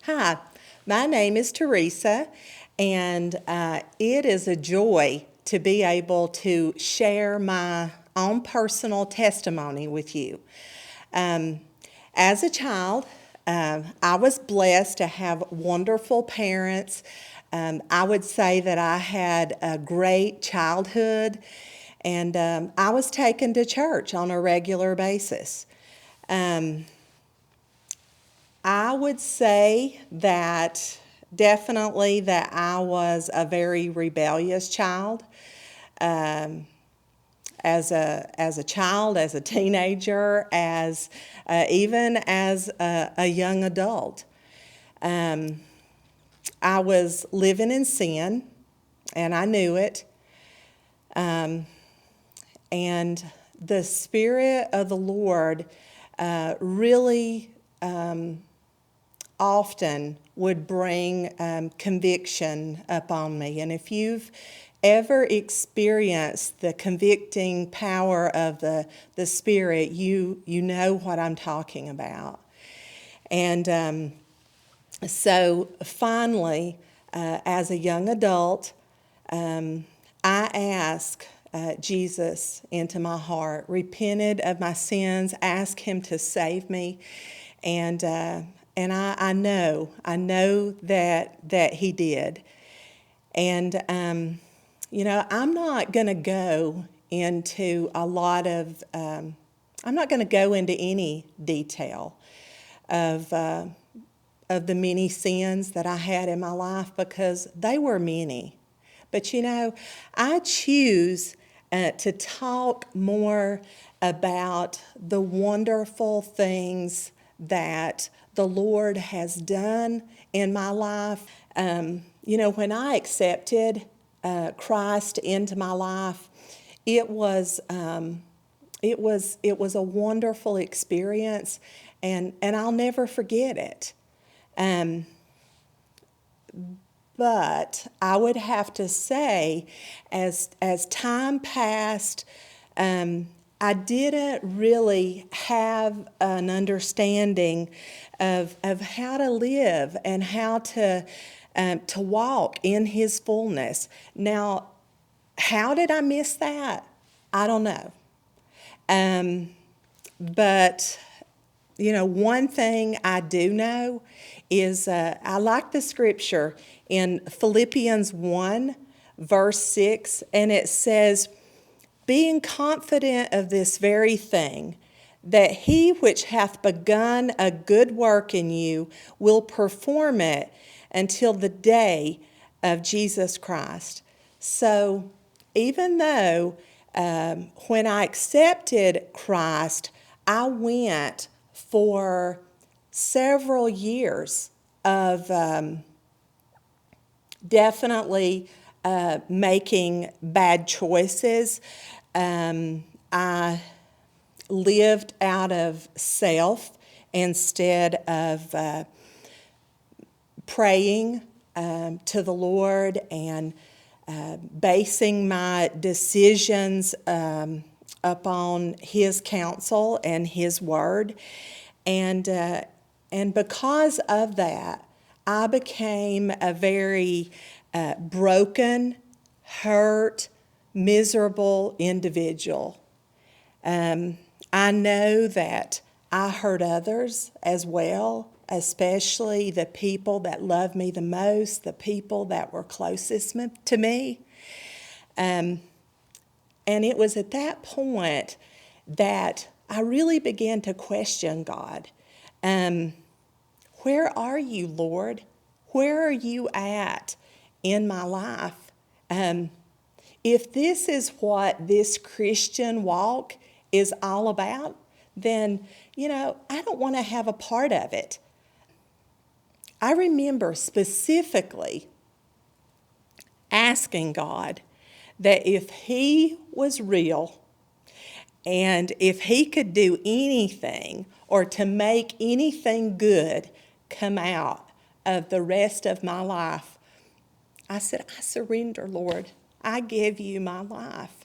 Hi, my name is Teresa, and it is a joy to be able to share my own personal testimony with you. As a child, I was blessed to have wonderful parents. I would say that I had a great childhood, and I was taken to church on a regular basis. I would say that definitely that I was a very rebellious child. As a child, as a teenager, as even as a young adult. I was living in sin, and I knew it. And the Spirit of the Lord really often would bring conviction upon me. And if you've ever experienced the convicting power of the Spirit, you know what I'm talking about. And so finally, as a young adult, I asked Jesus into my heart, repented of my sins, asked Him to save me, and I know that He did. And I'm not going to go into a lot of, I'm not going to go into any detail of the many sins that I had in my life, because they were many. But I choose to talk more about the wonderful things that the Lord has done in my life. When I accepted Christ into my life, it was a wonderful experience, and I'll never forget it. But I would have to say, as time passed, I didn't really have an understanding of how to live and how to walk in His fullness. Now, how did I miss that? I don't know. But one thing I do know is I like the scripture in Philippians 1, verse 6, and it says, being confident of this very thing, that He which hath begun a good work in you will perform it until the day of Jesus Christ. So even though when I accepted Christ, I went for several years of definitely making bad choices. I lived out of self instead of praying to the Lord and basing my decisions upon His counsel and His word. And because of that, I became a very broken, hurt, miserable individual. I know that I hurt others as well, especially the people that loved me the most, the people that were closest to me. And it was at that point that I really began to question God. Where are you, Lord? Where are you at in my life? If this is what this Christian walk is all about, then, I don't want to have a part of it. I remember specifically asking God that if He was real and if He could do anything or to make anything good come out of the rest of my life, I said, I surrender, Lord. I give you my life.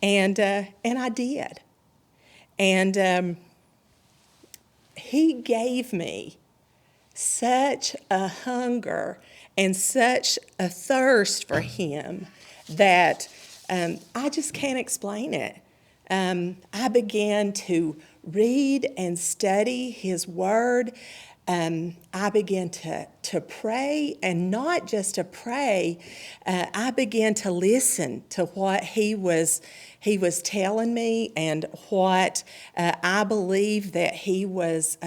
And I did. And He gave me such a hunger and such a thirst for Him that I just can't explain it. I began to read and study His Word. I began to pray, and not just to pray, I began to listen to what He was telling me and what I believe that He was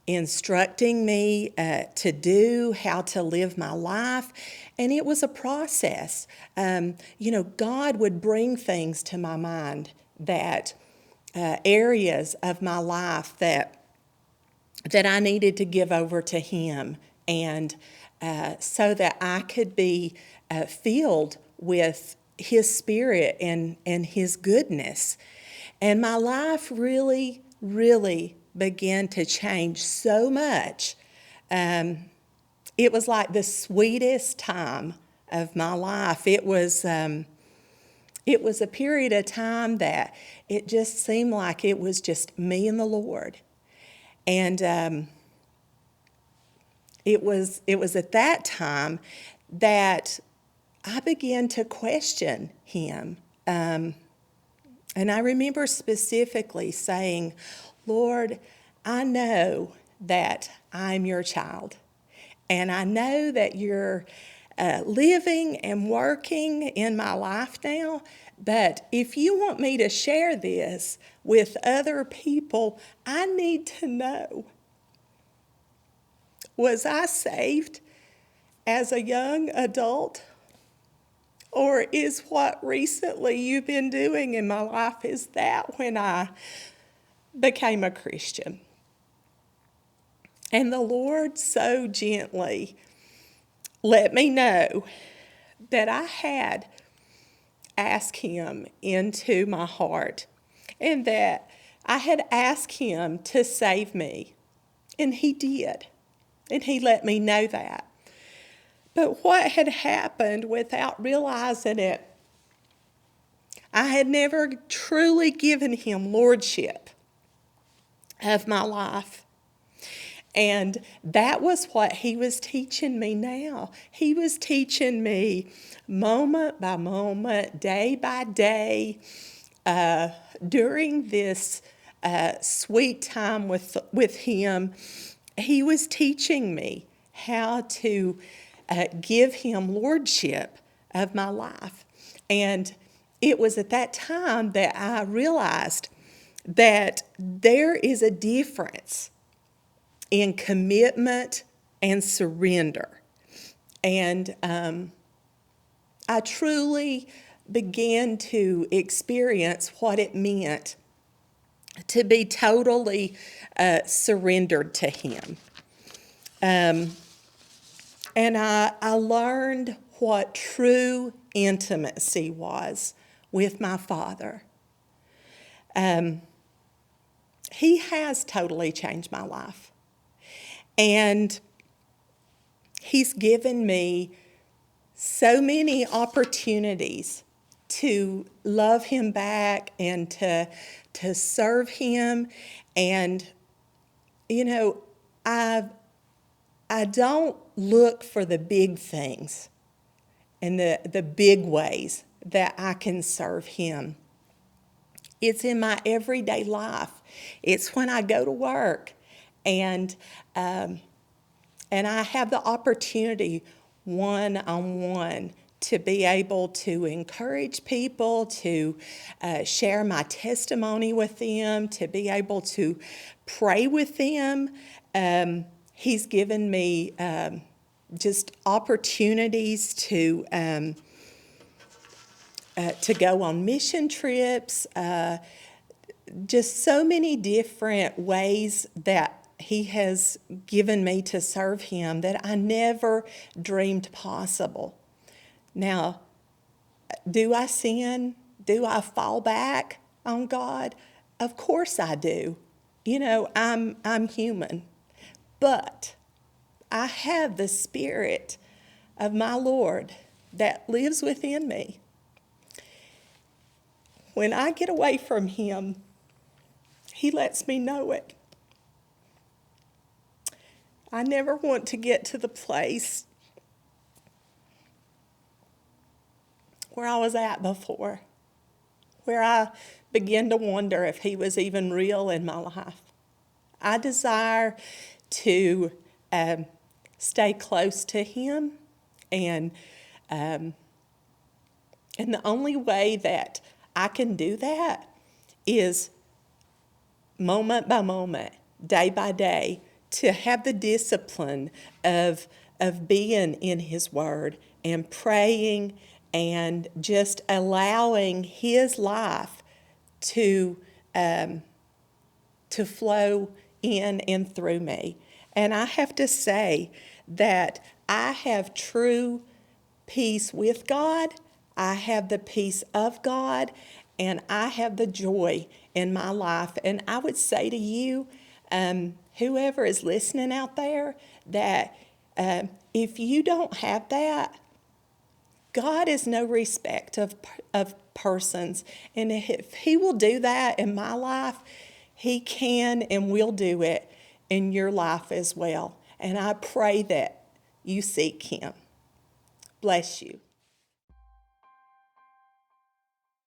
instructing me to do, how to live my life. And it was a process. God would bring things to my mind that areas of my life that I needed to give over to Him, and so that I could be filled with His Spirit and His goodness. And my life really, really began to change so much. It was like the sweetest time of my life. It was a period of time that it just seemed like it was just me and the Lord. And it was at that time that I began to question Him. And I remember specifically saying, Lord, I know that I'm your child. And I know that you're living and working in my life now. But if you want me to share this with other people, I need to know, was I saved as a young adult? Or is what recently you've been doing in my life, is that when I became a Christian? And the Lord so gently let me know that I had asked Him into my heart, and that I had asked Him to save me. And He did. And He let me know that. But what had happened, without realizing it, I had never truly given Him lordship of my life. And that was what He was teaching me now. He was teaching me moment by moment, day by day, during this sweet time with Him. He was teaching me how to give Him lordship of my life. And it was at that time that I realized that there is a difference in commitment and surrender. And I truly began to experience what it meant to be totally surrendered to Him. And I learned what true intimacy was with my Father. He has totally changed my life. And He's given me so many opportunities to love Him back and to serve Him. And, I don't look for the big things and the big ways that I can serve Him. It's in my everyday life. It's when I go to work and I have the opportunity one-on-one to be able to encourage people, to share my testimony with them, to be able to pray with them. He's given me just opportunities to go on mission trips, just so many different ways that He has given me to serve Him that I never dreamed possible. Now, do I sin? Do I fall back on God? Of course I do. I'm human. But I have the Spirit of my Lord that lives within me. When I get away from Him, He lets me know it. I never want to get to the place where I was at before, where I began to wonder if he was even real in my life. I desire to stay close to him, and the only way that I can do that is moment by moment, day by day, to have the discipline of being in his word and praying and just allowing his life to flow in and through me. And I have to say that I have true peace with God, I have the peace of God, and I have the joy in my life. And I would say to you, whoever is listening out there, that if you don't have that, God is no respect of persons. And if he will do that in my life, he can and will do it in your life as well. And I pray that you seek him. Bless you.